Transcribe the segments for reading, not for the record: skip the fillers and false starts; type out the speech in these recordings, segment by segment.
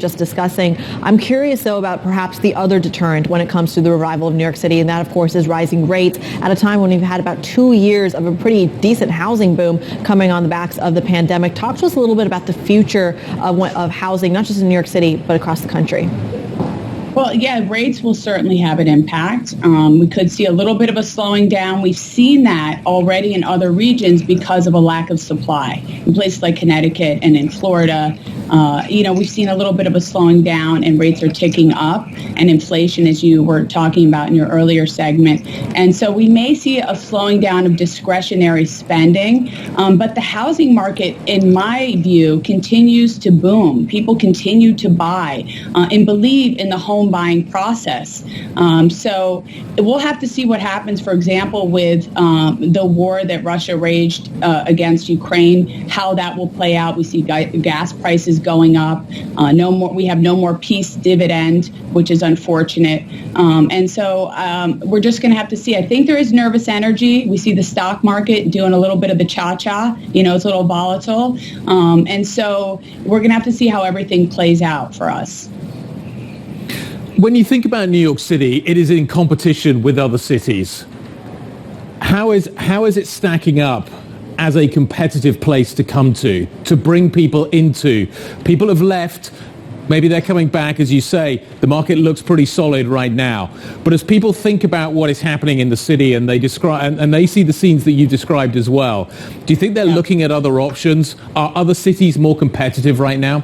just discussing. I'm curious, though, about perhaps the other deterrent when it comes to the revival of New York City, and that, of course, is rising rates at a time when we've had about 2 years of a pretty decent housing boom coming on the backs of the pandemic. Talk to us a little bit about the future of housing, not just in New York City, but across the country. Well, yeah, rates will certainly have an impact. We could see a little bit of a slowing down. We've seen that already in other regions because of a lack of supply. In places like Connecticut and in Florida, we've seen a little bit of a slowing down and rates are ticking up, and inflation, as you were talking about in your earlier segment. And so we may see a slowing down of discretionary spending, but the housing market, in my view, continues to boom. People continue to buy and believe in the home buying process. So we'll have to see what happens, for example, with the war that Russia waged against Ukraine, how that will play out. We see gas prices going up. We have no more peace dividend, which is unfortunate. And so we're just going to have to see. I think there is nervous energy. We see the stock market doing a little bit of the cha-cha. It's a little volatile. And so we're going to have to see how everything plays out for us. When you think about New York City, it is in competition with other cities. How is it stacking up as a competitive place to come to bring people into? People have left. Maybe they're coming back, as you say. The market looks pretty solid right now. But as people think about what is happening in the city and they describe and they see the scenes that you described as well, do you think they're looking at other options? Are other cities more competitive right now?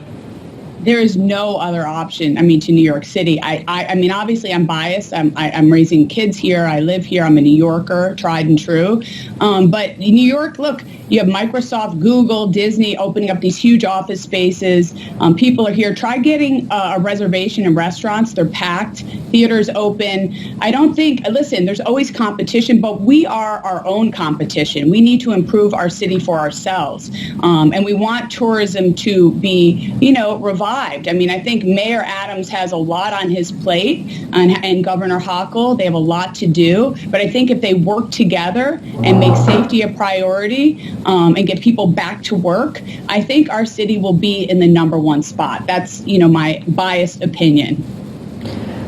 There is no other option, to New York City. I mean, obviously, I'm biased. I'm raising kids here. I live here. I'm a New Yorker, tried and true. But in New York, look, you have Microsoft, Google, Disney opening up these huge office spaces. People are here. Try getting a reservation in restaurants. They're packed. Theaters open. I don't think, listen, there's always competition, but we are our own competition. We need to improve our city for ourselves. And we want tourism to be, revived. I think Mayor Adams has a lot on his plate, and Governor Hochul. They have a lot to do. But I think if they work together and make safety a priority and get people back to work, I think our city will be in the number one spot. That's, my biased opinion.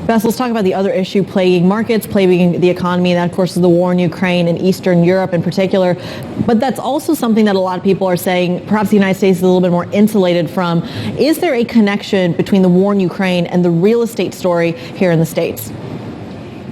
Bess, let's talk about the other issue plaguing markets, plaguing the economy, and that, of course, is the war in Ukraine and Eastern Europe in particular. But that's also something that a lot of people are saying perhaps the United States is a little bit more insulated from. Is there a connection between the war in Ukraine and the real estate story here in the States?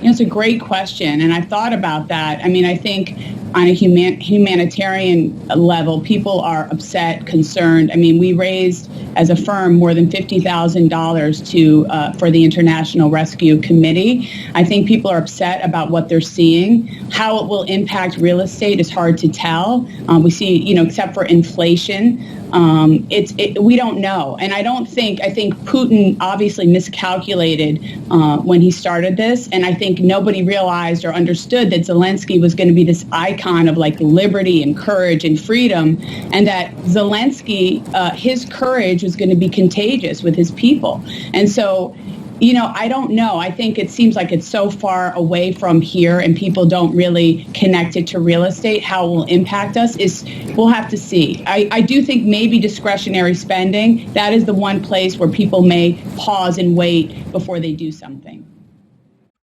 It's a great question, and I've thought about that. I think on a humanitarian level, people are upset, concerned. We raised, as a firm, more than $50,000 for the International Rescue Committee. I think people are upset about what they're seeing. How it will impact real estate is hard to tell. We see, except for inflation, we don't know. And I think Putin obviously miscalculated when he started this. And I think nobody realized or understood that Zelensky was going to be this icon of liberty and courage and freedom. And that Zelensky, his courage was going to be contagious with his people. And so, I don't know. I think it seems like it's so far away from here and people don't really connect it to real estate. How it will impact us we'll have to see. I do think maybe discretionary spending, that is the one place where people may pause and wait before they do something.